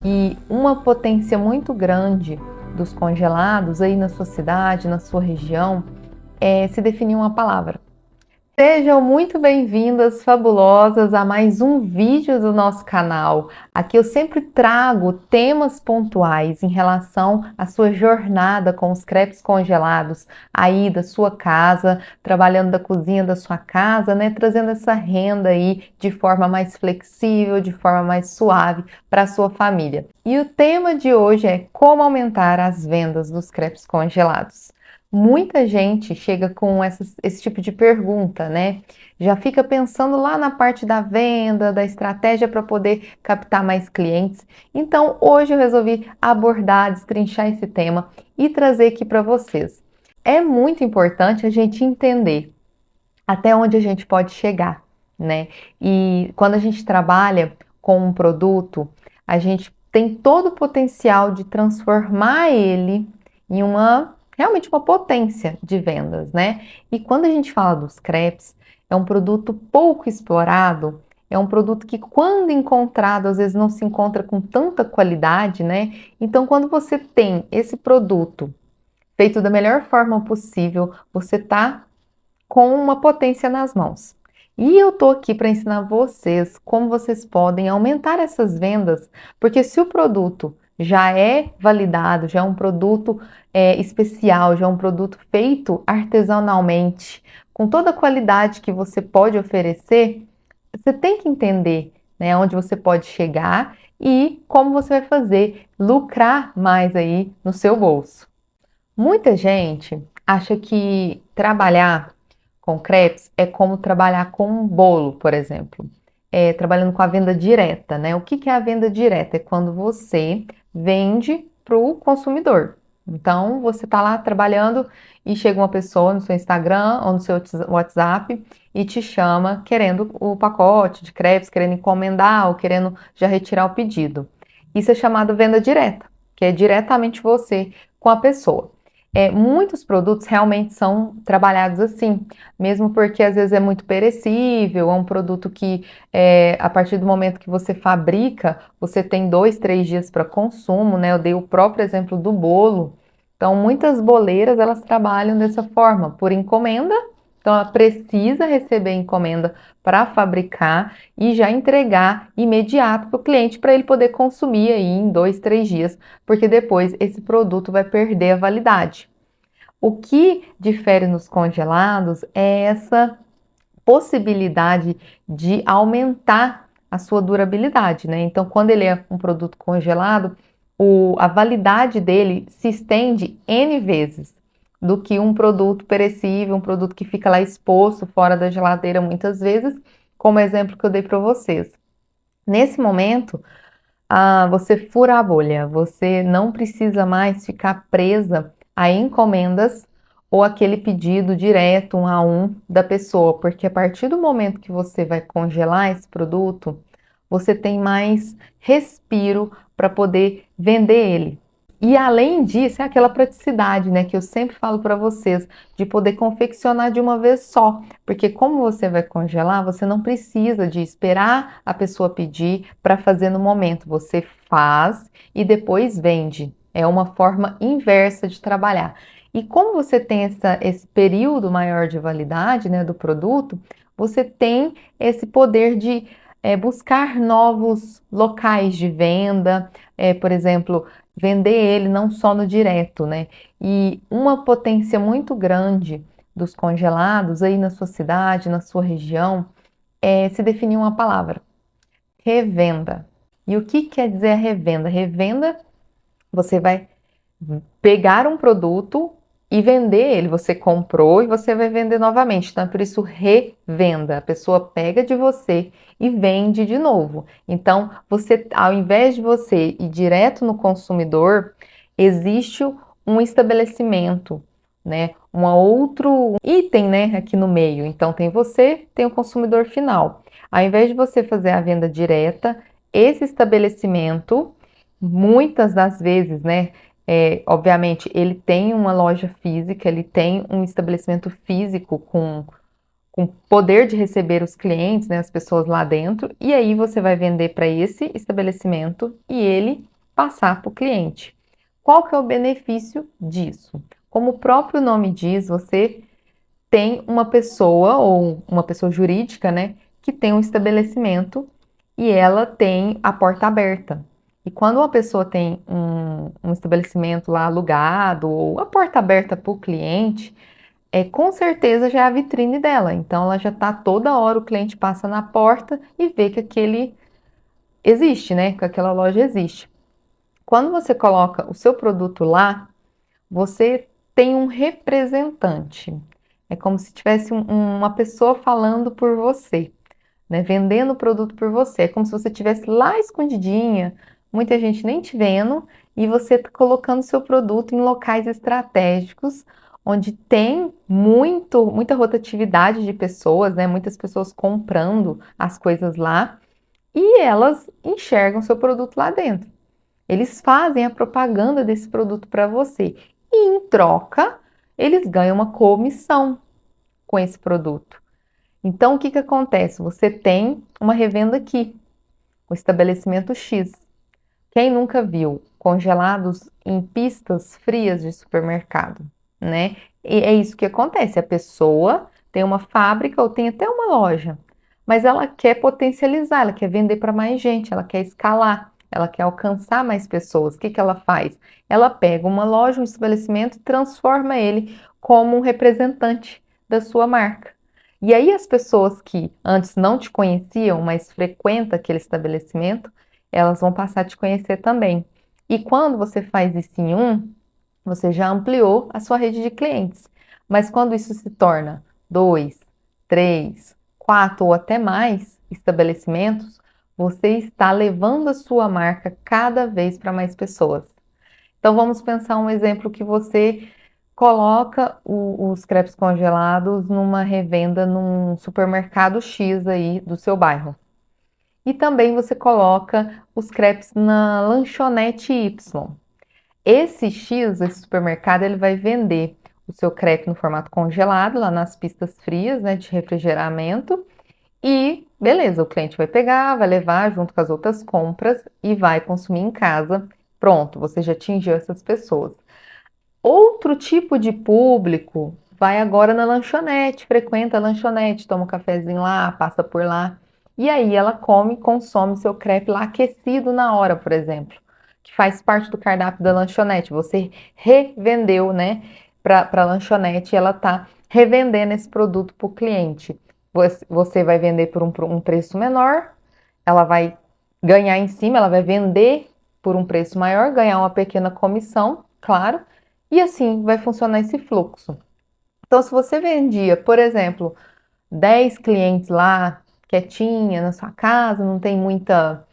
E uma potência muito grande dos congelados aí na sua cidade, na sua região, é se definir uma palavra. Sejam muito bem-vindas, fabulosas, a mais um vídeo do nosso canal. Aqui eu sempre trago temas pontuais em relação à sua jornada com os crepes congelados aí da sua casa, trabalhando da cozinha da sua casa, né? Trazendo essa renda aí de forma mais flexível, de forma mais suave para a sua família. E o tema de hoje é como aumentar as vendas dos crepes congelados. Muita gente chega com esse tipo de pergunta, né? Já fica pensando lá na parte da venda, da estratégia para poder captar mais clientes. Então, hoje eu resolvi abordar, destrinchar esse tema e trazer aqui para vocês. É muito importante a gente entender até onde a gente pode chegar, né? E quando a gente trabalha com um produto, a gente tem todo o potencial de transformar ele em realmente uma potência de vendas, né? E quando a gente fala dos crepes, é um produto pouco explorado, é um produto que, quando encontrado, às vezes não se encontra com tanta qualidade, né? Então, quando você tem esse produto feito da melhor forma possível, você está com uma potência nas mãos. E eu tô aqui para ensinar vocês como vocês podem aumentar essas vendas, porque se o produto já é validado, já é um produto especial, já é um produto feito artesanalmente, com toda a qualidade que você pode oferecer, você tem que entender, né, onde você pode chegar e como você vai fazer lucrar mais aí no seu bolso. Muita gente acha que trabalhar com crepes é como trabalhar com um bolo, por exemplo. Trabalhando com a venda direta, né? O que que é a venda direta? É quando você vende para o consumidor. Então, você está lá trabalhando e chega uma pessoa no seu Instagram ou no seu WhatsApp e te chama querendo o pacote de crepes, querendo encomendar ou querendo já retirar o pedido. Isso é chamado venda direta, que é diretamente você com a pessoa. Muitos produtos realmente são trabalhados assim, mesmo porque às vezes é muito perecível, é um produto que a partir do momento que você fabrica, você tem 2, 3 dias para consumo, né? Eu dei o próprio exemplo do bolo. Então, muitas boleiras elas trabalham dessa forma, por encomenda. Então, ela precisa receber encomenda para fabricar e já entregar imediato para o cliente para ele poder consumir aí em 2, 3 dias, porque depois esse produto vai perder a validade. O que difere nos congelados é essa possibilidade de aumentar a sua durabilidade, né? Então, quando ele é um produto congelado, a validade dele se estende N vezes do que um produto perecível, um produto que fica lá exposto fora da geladeira muitas vezes, como exemplo que eu dei para vocês. Nesse momento, você fura a bolha, você não precisa mais ficar presa a encomendas ou aquele pedido direto 1 a 1 da pessoa, porque a partir do momento que você vai congelar esse produto, você tem mais respiro para poder vender ele. E além disso, é aquela praticidade, né, que eu sempre falo para vocês, de poder confeccionar de uma vez só, porque como você vai congelar, você não precisa de esperar a pessoa pedir para fazer no momento, você faz e depois vende. É uma forma inversa de trabalhar. E como você tem esse período maior de validade, né, do produto, você tem esse poder de buscar novos locais de venda, por exemplo, vender ele não só no direto, né? E uma potência muito grande dos congelados aí na sua cidade, na sua região, é se definir uma palavra: revenda. E o que quer dizer a revenda? Revenda, você vai pegar um produto e vender ele. Você comprou e você vai vender novamente. Então, é por isso revenda. A pessoa pega de você e vende de novo. Então, você, ao invés de você ir direto no consumidor, existe um estabelecimento, né? Um outro item, né, aqui no meio. Então, tem você, tem o consumidor final. Ao invés de você fazer a venda direta, esse estabelecimento, muitas das vezes, né, obviamente, ele tem uma loja física, ele tem um estabelecimento físico com com poder de receber os clientes, né, as pessoas lá dentro, e aí você vai vender para esse estabelecimento e ele passar para o cliente. Qual que é o benefício disso? Como o próprio nome diz, você tem uma pessoa ou uma pessoa jurídica, né, que tem um estabelecimento e ela tem a porta aberta. E quando uma pessoa tem um estabelecimento lá alugado ou a porta aberta para o cliente, com certeza já é a vitrine dela. Então ela já está toda hora, o cliente passa na porta e vê que aquele existe, né? Que aquela loja existe. Quando você coloca o seu produto lá, você tem um representante. É como se tivesse uma pessoa falando por você, né? Vendendo o produto por você. É como se você estivesse lá escondidinha, muita gente nem te vendo, e você tá colocando seu produto em locais estratégicos, onde tem muita rotatividade de pessoas, né? Muitas pessoas comprando as coisas lá, e elas enxergam seu produto lá dentro. Eles fazem a propaganda desse produto para você. E em troca, eles ganham uma comissão com esse produto. Então, o que que acontece? Você tem uma revenda aqui, o estabelecimento X. Quem nunca viu congelados em pistas frias de supermercado, né? E é isso que acontece. A pessoa tem uma fábrica ou tem até uma loja, mas ela quer potencializar, ela quer vender para mais gente, ela quer escalar, ela quer alcançar mais pessoas. O que que ela faz? Ela pega uma loja, um estabelecimento e transforma ele como um representante da sua marca. E aí as pessoas que antes não te conheciam, mas frequentam aquele estabelecimento, elas vão passar a te conhecer também. E quando você faz isso em um, você já ampliou a sua rede de clientes. Mas quando isso se torna dois, três, quatro ou até mais estabelecimentos, você está levando a sua marca cada vez para mais pessoas. Então vamos pensar um exemplo que você coloca os crepes congelados numa revenda num supermercado X aí do seu bairro. E também você coloca os crepes na lanchonete Y. Esse X, esse supermercado, ele vai vender o seu crepe no formato congelado, lá nas pistas frias, né, de refrigeramento. E beleza, o cliente vai pegar, vai levar junto com as outras compras e vai consumir em casa. Pronto, você já atingiu essas pessoas. Outro tipo de público vai agora na lanchonete, frequenta a lanchonete, toma um cafezinho lá, passa por lá. E aí ela come, consome seu crepe lá aquecido na hora, por exemplo, que faz parte do cardápio da lanchonete. Você revendeu, né, para a lanchonete e ela está revendendo esse produto para o cliente. Você vai vender por um preço menor, ela vai ganhar em cima, ela vai vender por um preço maior, ganhar uma pequena comissão, claro, e assim vai funcionar esse fluxo. Então, se você vendia, por exemplo, 10 clientes lá, quietinha na sua casa, não tem muita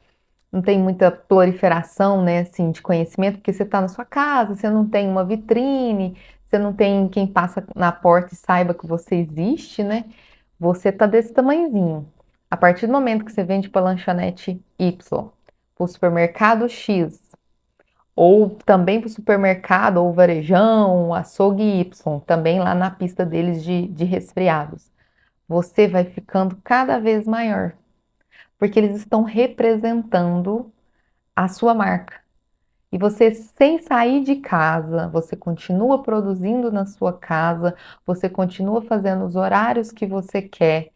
proliferação, né, assim, de conhecimento, porque você está na sua casa, você não tem uma vitrine, você não tem quem passa na porta e saiba que você existe, né? Você tá desse tamanhozinho. A partir do momento que você vende para lanchonete Y, para o supermercado X, ou também para o supermercado ou varejão, açougue Y, também lá na pista deles de resfriados, você vai ficando cada vez maior, porque eles estão representando a sua marca. E você, sem sair de casa, você continua produzindo na sua casa, você continua fazendo os horários que você quer,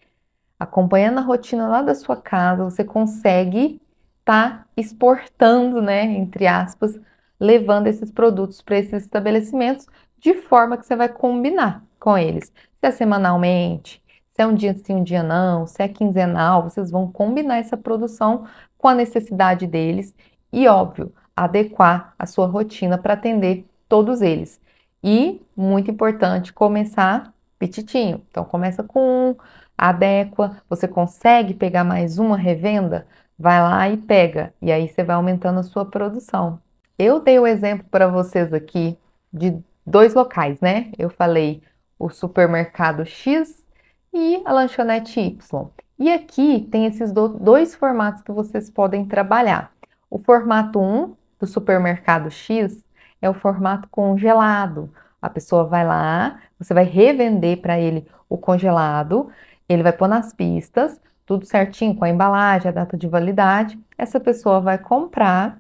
acompanhando a rotina lá da sua casa, você consegue estar exportando, né, entre aspas, levando esses produtos para esses estabelecimentos de forma que você vai combinar com eles. Se é semanalmente, se é um dia sim, um dia não, se é quinzenal, vocês vão combinar essa produção com a necessidade deles e, óbvio, adequar a sua rotina para atender todos eles. E, muito importante, começar petitinho. Então, começa com um, adequa, você consegue pegar mais uma revenda? Vai lá e pega, e aí você vai aumentando a sua produção. Eu dei o exemplo para vocês aqui de dois locais, né? Eu falei o supermercado X e a lanchonete Y. E aqui tem esses dois formatos que vocês podem trabalhar. O formato 1 do supermercado X é o formato congelado. A pessoa vai lá, você vai revender para ele o congelado Ele vai pôr nas pistas, tudo certinho, com a embalagem, a data de validade. Essa pessoa vai comprar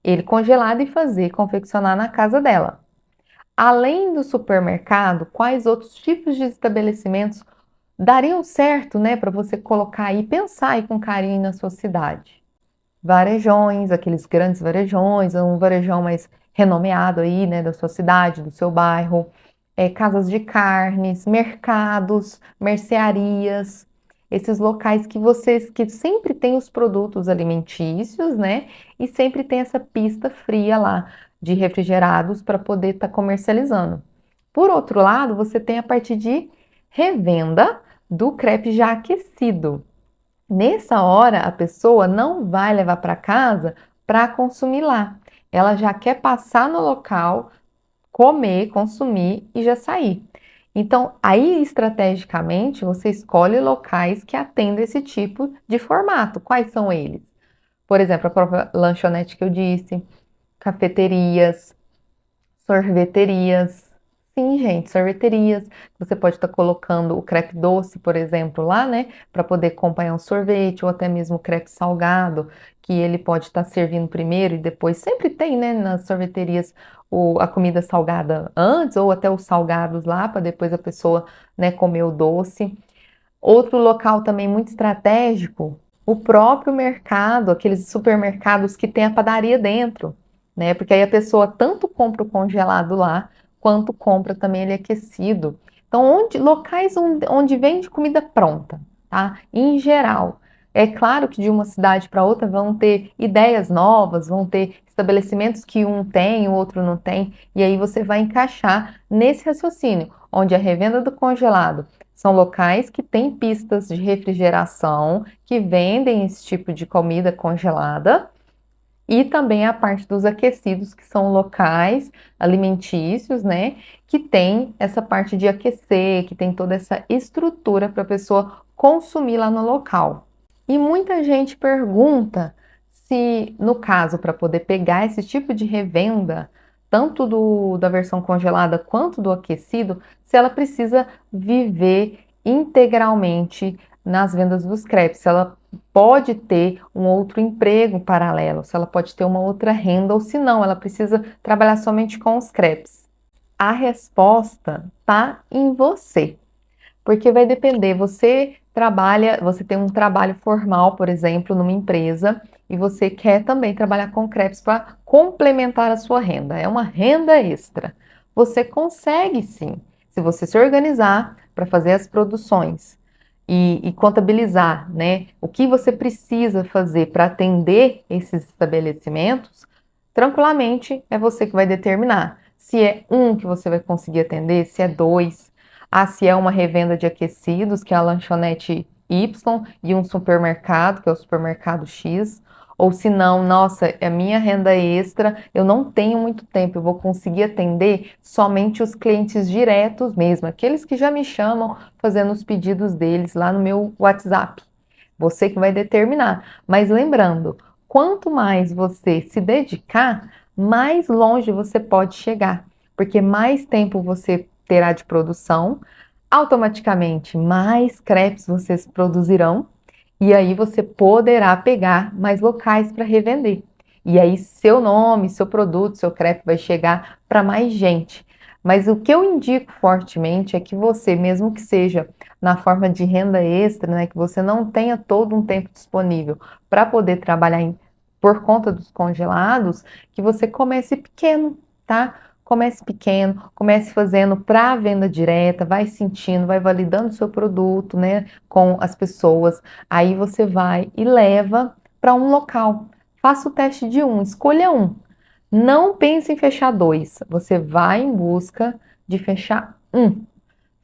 ele congelado e fazer, confeccionar na casa dela. Além do supermercado, quais outros tipos de estabelecimentos dariam certo, né, para você colocar aí, pensar aí com carinho na sua cidade? Varejões, aqueles grandes varejões, um varejão mais renomeado aí, né, da sua cidade, do seu bairro, casas de carnes, mercados, mercearias, esses locais que vocês que sempre tem os produtos alimentícios, né, e sempre tem essa pista fria lá de refrigerados para poder estar comercializando. Por outro lado, você tem a parte de revenda do crepe já aquecido. Nessa hora, a pessoa não vai levar para casa para consumir lá. Ela já quer passar no local, comer, consumir e já sair. Então, aí estrategicamente você escolhe locais que atendem esse tipo de formato. Quais são eles? Por exemplo, a própria lanchonete que eu disse, cafeterias, sorveterias. Sim, gente, sorveterias. Você pode estar colocando o crepe doce, por exemplo, lá, né? Para poder acompanhar um sorvete, ou até mesmo o crepe salgado, que ele pode estar servindo primeiro e depois. Sempre tem, né, nas sorveterias a comida salgada antes, ou até os salgados lá, para depois a pessoa, né, comer o doce. Outro local também muito estratégico, o próprio mercado, aqueles supermercados que tem a padaria dentro, né? Porque aí a pessoa tanto compra o congelado lá, quanto compra também ele aquecido. Então, locais onde vende comida pronta, tá? Em geral. É claro que de uma cidade para outra vão ter ideias novas, vão ter estabelecimentos que um tem, o outro não tem, e aí você vai encaixar nesse raciocínio, onde a revenda do congelado são locais que têm pistas de refrigeração, que vendem esse tipo de comida congelada, e também a parte dos aquecidos, que são locais alimentícios, né, que tem essa parte de aquecer, que tem toda essa estrutura para a pessoa consumir lá no local. E muita gente pergunta se, no caso, para poder pegar esse tipo de revenda, tanto da versão congelada quanto do aquecido, se ela precisa viver integralmente nas vendas dos crepes, se ela pode ter um outro emprego paralelo, se ela pode ter uma outra renda ou se não, ela precisa trabalhar somente com os crepes. A resposta está em você. Porque vai depender, você tem um trabalho formal, por exemplo, numa empresa, e você quer também trabalhar com crepes para complementar a sua renda. É uma renda extra. Você consegue sim, se você se organizar para fazer as produções e contabilizar, né, o que você precisa fazer para atender esses estabelecimentos, tranquilamente é você que vai determinar se é um que você vai conseguir atender, se é dois. Se é uma revenda de aquecidos, que é a lanchonete Y, e um supermercado, que é o supermercado X, ou se não, nossa, é minha renda extra, eu não tenho muito tempo, eu vou conseguir atender somente os clientes diretos mesmo, aqueles que já me chamam fazendo os pedidos deles lá no meu WhatsApp. Você que vai determinar. Mas lembrando, quanto mais você se dedicar, mais longe você pode chegar, porque mais tempo você terá de produção, automaticamente mais crepes vocês produzirão e aí você poderá pegar mais locais para revender. E aí seu nome, seu produto, seu crepe vai chegar para mais gente. Mas o que eu indico fortemente é que você, mesmo que seja na forma de renda extra, né, que você não tenha todo um tempo disponível para poder trabalhar por conta dos congelados, que você comece pequeno, tá? Comece pequeno, comece fazendo para venda direta, vai sentindo, vai validando o seu produto, né, com as pessoas. Aí você vai e leva para um local. Faça o teste de um, escolha um. Não pense em fechar dois. Você vai em busca de fechar um.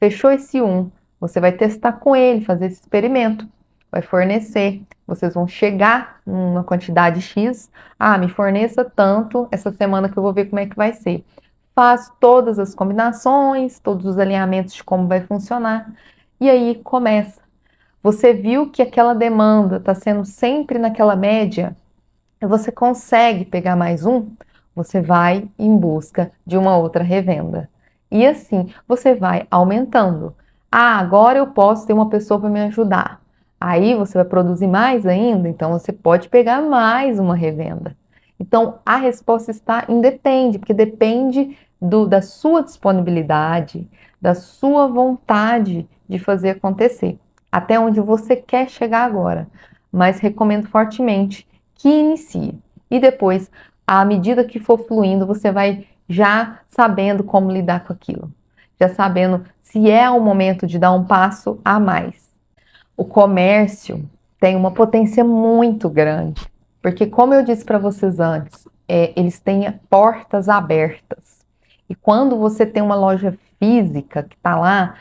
Fechou esse um, você vai testar com ele, fazer esse experimento. Vai fornecer. Vocês vão chegar numa quantidade X. Me forneça tanto essa semana que eu vou ver como é que vai ser. Faz todas as combinações, todos os alinhamentos de como vai funcionar. E aí começa. Você viu que aquela demanda está sendo sempre naquela média, e você consegue pegar mais um, você vai em busca de uma outra revenda. E assim você vai aumentando. Ah, agora eu posso ter uma pessoa para me ajudar. Aí você vai produzir mais ainda, então você pode pegar mais uma revenda. Então a resposta está em depende, porque depende da sua disponibilidade, da sua vontade de fazer acontecer, até onde você quer chegar agora. Mas recomendo fortemente que inicie. E depois, à medida que for fluindo, você vai já sabendo como lidar com aquilo, já sabendo se é o momento de dar um passo a mais. O comércio tem uma potência muito grande, porque como eu disse para vocês antes, eles têm portas abertas. E quando você tem uma loja física que está lá,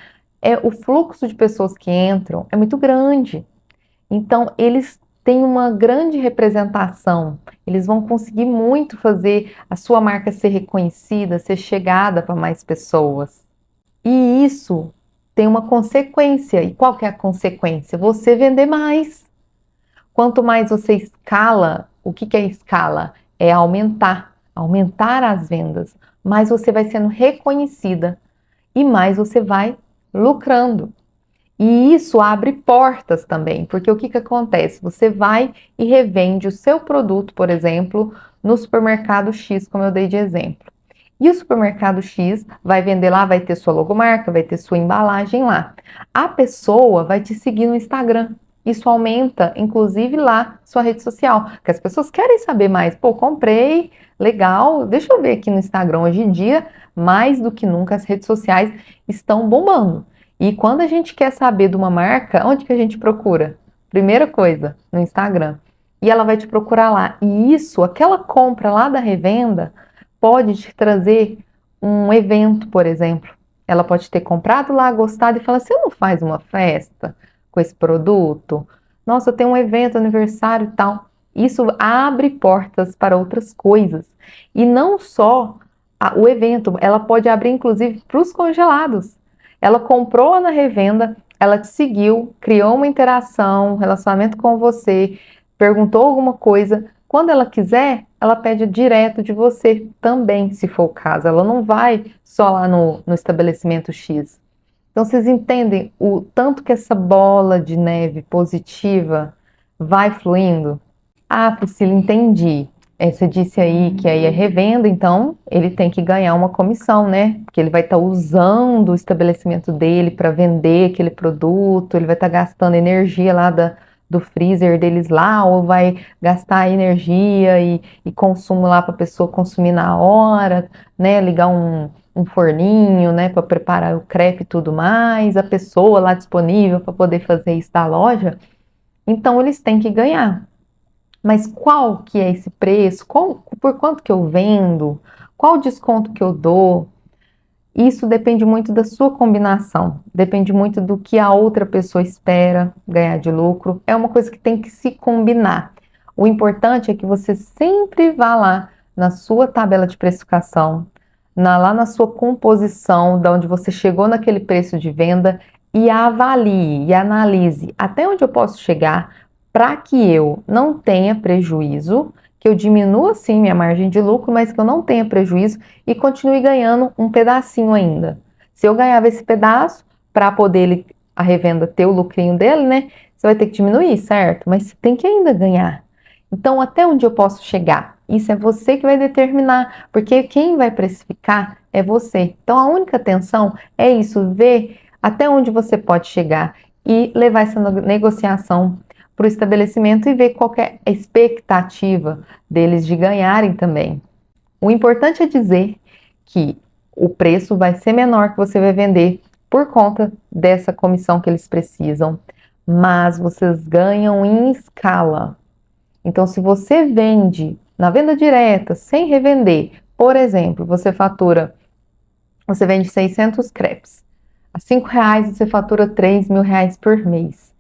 o fluxo de pessoas que entram é muito grande. Então, eles têm uma grande representação, eles vão conseguir muito fazer a sua marca ser reconhecida, ser chegada para mais pessoas. E isso tem uma consequência. E qual que é a consequência? Você vender mais. Quanto mais você escala, o que é escala? É aumentar as vendas. Mais você vai sendo reconhecida e mais você vai lucrando. E isso abre portas também, porque o que acontece? Você vai e revende o seu produto, por exemplo, no supermercado X, como eu dei de exemplo. E o supermercado X vai vender lá, vai ter sua logomarca, vai ter sua embalagem lá. A pessoa vai te seguir no Instagram. Isso aumenta, inclusive, lá sua rede social, porque as pessoas querem saber mais. Pô, comprei, legal, deixa eu ver aqui no Instagram. Hoje em dia, mais do que nunca, as redes sociais estão bombando. E quando a gente quer saber de uma marca, onde que a gente procura? Primeira coisa, no Instagram. E ela vai te procurar lá. E isso, aquela compra lá da revenda, pode te trazer um evento, por exemplo. Ela pode ter comprado lá, gostado e falar: você não faz uma festa com esse produto? Nossa, eu tenho um evento, aniversário e tal. Isso abre portas para outras coisas. E não só o evento, ela pode abrir inclusive para os congelados. Ela comprou na revenda, ela te seguiu, criou uma interação, um relacionamento com você, perguntou alguma coisa. Quando ela quiser, ela pede direto de você também, se for o caso. Ela não vai só lá no estabelecimento X. Então, vocês entendem o tanto que essa bola de neve positiva vai fluindo? Ah, Priscila, entendi. Você disse aí que aí é revenda, então ele tem que ganhar uma comissão, né? Porque ele vai estar usando o estabelecimento dele para vender aquele produto, ele vai estar gastando energia lá do freezer deles lá, ou vai gastar energia e consumo lá para a pessoa consumir na hora, né? Ligar um forninho, né, para preparar o crepe e tudo mais, a pessoa lá disponível para poder fazer isso da loja. Então eles têm que ganhar. Mas qual que é esse preço? Por quanto que eu vendo? Qual o desconto que eu dou? Isso depende muito da sua combinação, depende muito do que a outra pessoa espera ganhar de lucro. É uma coisa que tem que se combinar. O importante é que você sempre vá lá na sua tabela de precificação, lá na sua composição, da onde você chegou naquele preço de venda e avalie e analise até onde eu posso chegar para que eu não tenha prejuízo, que eu diminua sim minha margem de lucro, mas que eu não tenha prejuízo e continue ganhando um pedacinho ainda. Se eu ganhava esse pedaço, para poder a revenda ter o lucrinho dele, né? Você vai ter que diminuir, certo? Mas você tem que ainda ganhar. Então, até onde eu posso chegar? Isso é você que vai determinar, porque quem vai precificar é você. Então, a única atenção é isso, ver até onde você pode chegar e levar essa negociação para o estabelecimento e ver qual é a expectativa deles de ganharem também. O importante é dizer que o preço vai ser menor que você vai vender por conta dessa comissão que eles precisam, mas vocês ganham em escala. Então, se você vende na venda direta, sem revender, por exemplo, você vende 600 crepes. A R$ 5 você fatura R$ 3.000 por mês.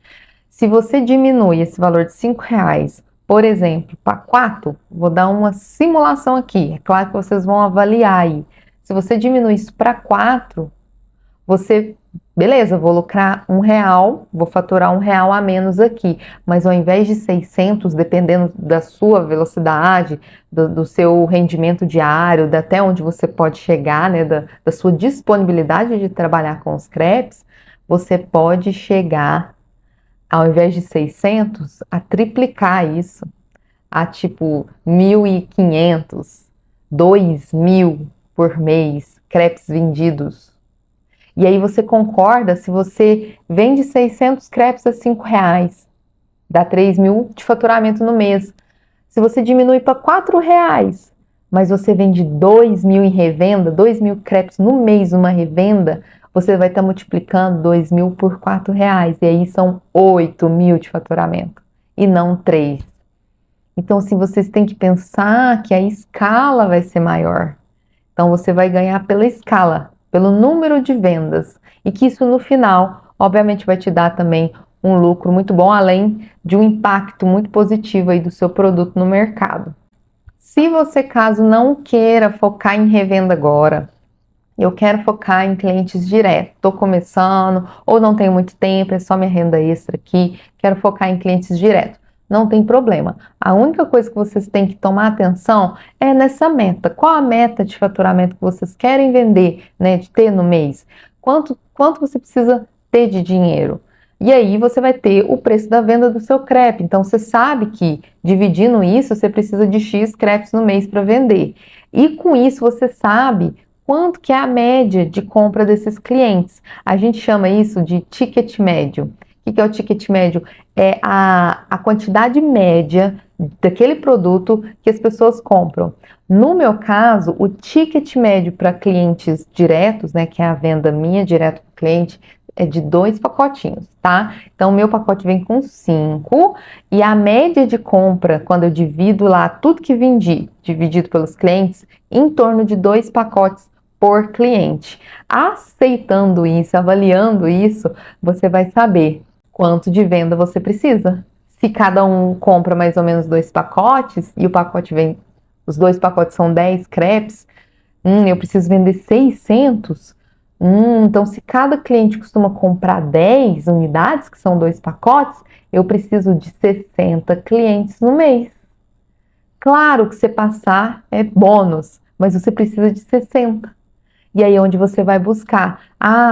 Se você diminui esse valor de R$ 5, por exemplo, para 4, vou dar uma simulação aqui. É claro que vocês vão avaliar aí. Se você diminui isso para 4, você, beleza, vou lucrar R$ 1, vou faturar R$ 1 a menos aqui, mas ao invés de 600, dependendo da sua velocidade, do seu rendimento diário, até onde você pode chegar, né, da sua disponibilidade de trabalhar com os crepes, você pode chegar, ao invés de 600, a triplicar isso, a tipo 1.500, 2.000 por mês, crepes vendidos. E aí você concorda se você vende 600 crepes a R$ 5, dá 3.000 de faturamento no mês. Se você diminui para R$ 4, mas você vende 2.000 em revenda, 2.000 crepes no mês uma revenda, você vai estar multiplicando 2.000 por R$ 4. E aí são 8.000 de faturamento e não 3. Então, assim, vocês têm que pensar que a escala vai ser maior. Então, você vai ganhar pela escala, pelo número de vendas. E que isso, no final, obviamente, vai te dar também um lucro muito bom, além de um impacto muito positivo aí do seu produto no mercado. Se você, caso não queira focar em revenda agora, eu quero focar em clientes direto, estou começando ou não tenho muito tempo, é só minha renda extra aqui, quero focar em clientes direto. Não tem problema. A única coisa que vocês têm que tomar atenção é nessa meta. Qual a meta de faturamento que vocês querem vender, né, de ter no mês? Quanto você precisa ter de dinheiro? E aí você vai ter o preço da venda do seu crepe. Então você sabe que dividindo isso, você precisa de X crepes no mês para vender. E com isso você sabe quanto que é a média de compra desses clientes. A gente chama isso de ticket médio. O que é o ticket médio? É a quantidade média daquele produto que as pessoas compram. No meu caso, o ticket médio para clientes diretos, né, que é a venda minha direto para o cliente, é de 2 pacotinhos, tá? Então, o meu pacote vem com 5 e a média de compra, quando eu divido lá tudo que vendi, dividido pelos clientes, em torno de 2 pacotes por cliente. Aceitando isso, avaliando isso, você vai saber quanto de venda você precisa. Se cada um compra mais ou menos 2 pacotes e o pacote vem, os 2 pacotes são 10 crepes, eu preciso vender 600. Então, se cada cliente costuma comprar 10 unidades, que são 2 pacotes, eu preciso de 60 clientes no mês. Claro que você passar é bônus, mas você precisa de 60. E aí, onde você vai buscar?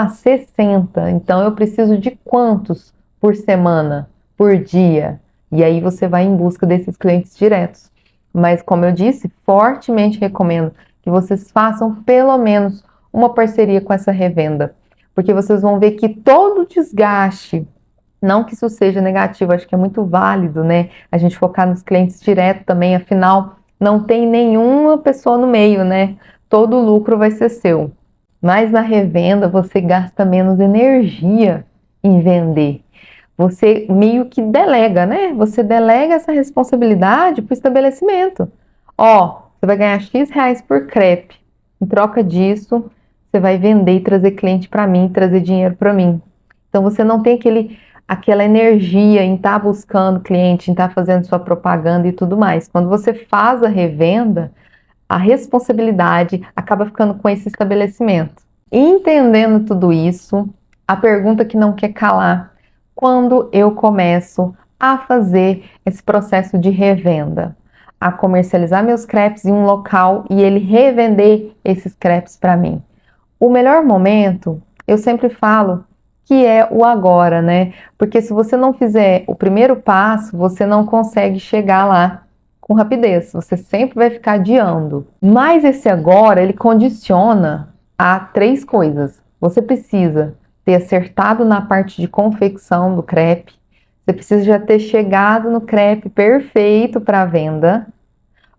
60. Então, eu preciso de quantos por semana, por dia? E aí, você vai em busca desses clientes diretos. Mas, como eu disse, fortemente recomendo que vocês façam pelo menos uma parceria com essa revenda. Porque vocês vão ver que todo o desgaste, não que isso seja negativo, acho que é muito válido, né? A gente focar nos clientes direto também, afinal, não tem nenhuma pessoa no meio, né? Todo o lucro vai ser seu. Mas na revenda você gasta menos energia em vender. Você meio que delega, né? Você delega essa responsabilidade para o estabelecimento. Ó, você vai ganhar X reais por crepe. Em troca disso, você vai vender e trazer cliente para mim, trazer dinheiro para mim. Então você não tem aquela energia em estar buscando cliente, em estar fazendo sua propaganda e tudo mais. Quando você faz a revenda, a responsabilidade acaba ficando com esse estabelecimento. Entendendo tudo isso, a pergunta que não quer calar: quando eu começo a fazer esse processo de revenda, a comercializar meus crepes em um local e ele revender esses crepes para mim? O melhor momento, eu sempre falo, que é o agora, né? Porque se você não fizer o primeiro passo, você não consegue chegar lá com rapidez, você sempre vai ficar adiando. Mas esse agora, ele condiciona a 3 coisas. Você precisa ter acertado na parte de confecção do crepe, você precisa já ter chegado no crepe perfeito para venda,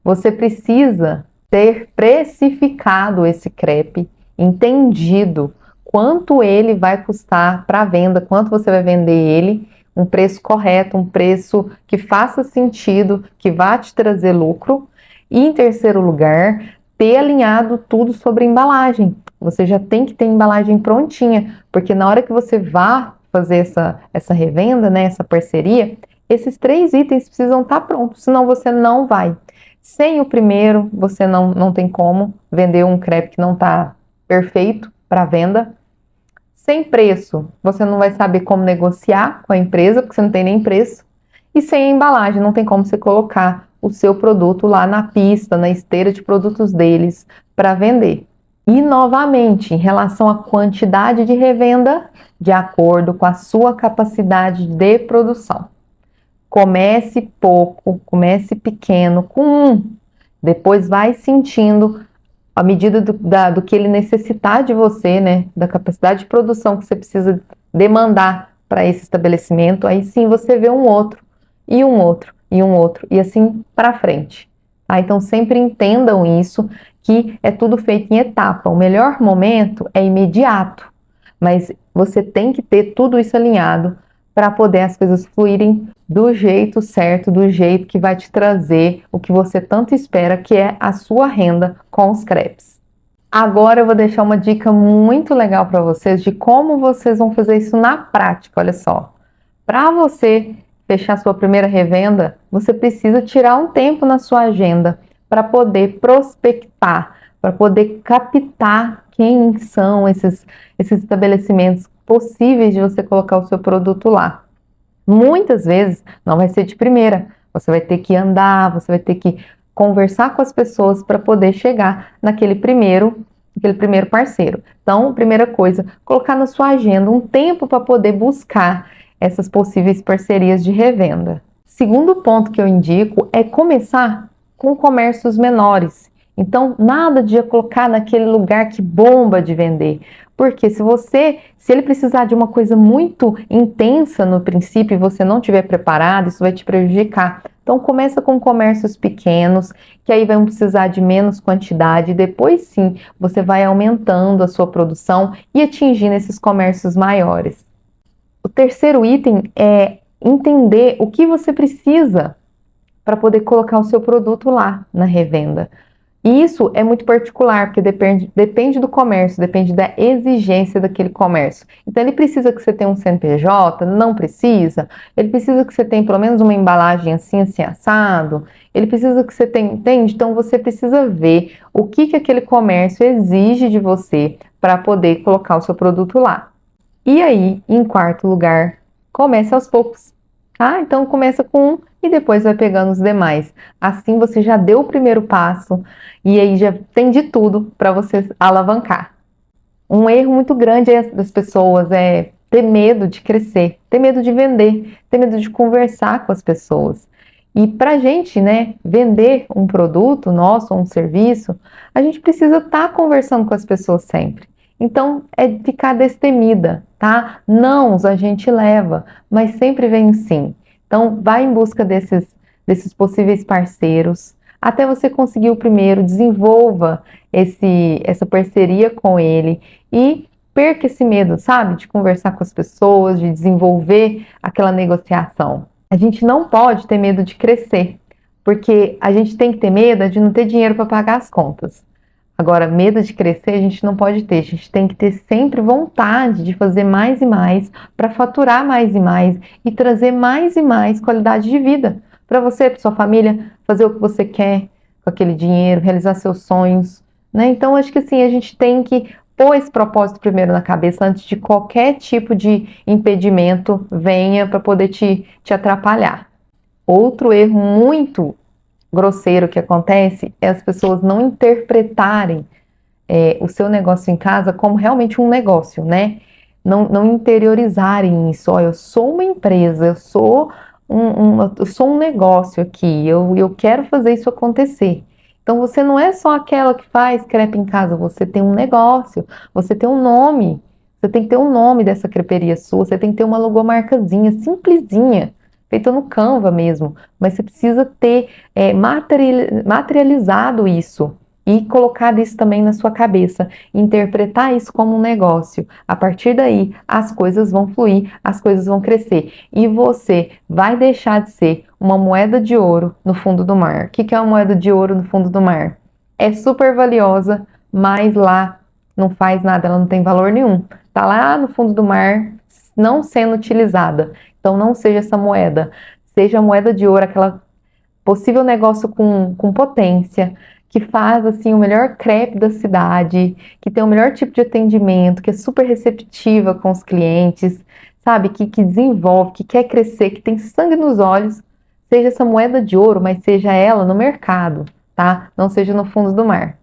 você precisa ter precificado esse crepe, entendido quanto ele vai custar para venda, quanto você vai vender ele, um preço correto, um preço que faça sentido, que vá te trazer lucro. E em terceiro lugar, ter alinhado tudo sobre embalagem. Você já tem que ter embalagem prontinha, porque na hora que você vá fazer essa revenda, né, essa parceria, esses 3 itens precisam estar prontos, senão você não vai. Sem o primeiro, você não tem como vender um crepe que não está perfeito para venda. Sem preço, você não vai saber como negociar com a empresa, porque você não tem nem preço. E sem a embalagem, não tem como você colocar o seu produto lá na pista, na esteira de produtos deles para vender. E novamente, em relação à quantidade de revenda, de acordo com a sua capacidade de produção. Comece pouco, comece pequeno, com um. Depois vai sentindo à medida do que ele necessitar de você, né? Da capacidade de produção que você precisa demandar para esse estabelecimento. Aí sim você vê um outro, e um outro, e um outro, e assim para frente. Tá? Então sempre entendam isso, que é tudo feito em etapa. O melhor momento é imediato, mas você tem que ter tudo isso alinhado para poder as coisas fluírem do jeito certo, do jeito que vai te trazer o que você tanto espera, que é a sua renda com os crepes. Agora eu vou deixar uma dica muito legal para vocês de como vocês vão fazer isso na prática, olha só. Para você fechar sua primeira revenda, você precisa tirar um tempo na sua agenda para poder prospectar, para poder captar quem são esses estabelecimentos possíveis de você colocar o seu produto lá. Muitas vezes não vai ser de primeira, você vai ter que andar, você vai ter que conversar com as pessoas para poder chegar naquele primeiro parceiro. Então, primeira coisa, colocar na sua agenda um tempo para poder buscar essas possíveis parcerias de revenda. Segundo ponto que eu indico é começar com comércios menores. Então, nada de colocar naquele lugar que bomba de vender. Porque se ele precisar de uma coisa muito intensa no princípio e você não estiver preparado, isso vai te prejudicar. Então começa com comércios pequenos, que aí vão precisar de menos quantidade, depois sim você vai aumentando a sua produção e atingindo esses comércios maiores. O terceiro item é entender o que você precisa para poder colocar o seu produto lá na revenda. E isso é muito particular, porque depende do comércio, depende da exigência daquele comércio. Então, ele precisa que você tenha um CNPJ? Não precisa. Ele precisa que você tenha pelo menos uma embalagem assim, assim, assado. Ele precisa que você tenha, entende? Então, você precisa ver o que aquele comércio exige de você para poder colocar o seu produto lá. E aí, em quarto lugar, comece aos poucos. Tá? Então, começa com um e depois vai pegando os demais. Assim você já deu o primeiro passo e aí já tem de tudo para você alavancar. Um erro muito grande das pessoas é ter medo de crescer, ter medo de vender, ter medo de conversar com as pessoas. E para a gente, né, vender um produto nosso, um serviço, a gente precisa estar conversando com as pessoas sempre. Então, é ficar destemida, tá? Nãos a gente leva, mas sempre vem sim. Então, vai em busca desses possíveis parceiros, até você conseguir o primeiro, desenvolva essa parceria com ele e perca esse medo, sabe? De conversar com as pessoas, de desenvolver aquela negociação. A gente não pode ter medo de crescer, porque a gente tem que ter medo de não ter dinheiro para pagar as contas. Agora, medo de crescer a gente não pode ter, a gente tem que ter sempre vontade de fazer mais e mais para faturar mais e mais e trazer mais e mais qualidade de vida para você, para sua família, fazer o que você quer com aquele dinheiro, realizar seus sonhos, né? Então, acho que assim, a gente tem que pôr esse propósito primeiro na cabeça antes de qualquer tipo de impedimento venha para poder te atrapalhar. Outro erro muito grosseiro que acontece é as pessoas não interpretarem o seu negócio em casa como realmente um negócio, né? Não interiorizarem isso. Ó, eu sou uma empresa, eu sou um negócio aqui, eu quero fazer isso acontecer. Então você não é só aquela que faz crepe em casa, você tem um negócio, você tem um nome, você tem que ter um nome dessa creperia sua, você tem que ter uma logomarcazinha, simplesinha, feita no Canva mesmo, mas você precisa ter materializado isso e colocado isso também na sua cabeça, interpretar isso como um negócio. A partir daí, as coisas vão fluir, as coisas vão crescer e você vai deixar de ser uma moeda de ouro no fundo do mar. O que é uma moeda de ouro no fundo do mar? É super valiosa, mas lá não faz nada, ela não tem valor nenhum. Tá lá no fundo do mar, não sendo utilizada. Então não seja essa moeda, seja a moeda de ouro, aquela possível negócio com potência, que faz assim o melhor crepe da cidade, que tem o melhor tipo de atendimento, que é super receptiva com os clientes, sabe? Que desenvolve, que quer crescer, que tem sangue nos olhos, seja essa moeda de ouro, mas seja ela no mercado, tá? Não seja no fundo do mar.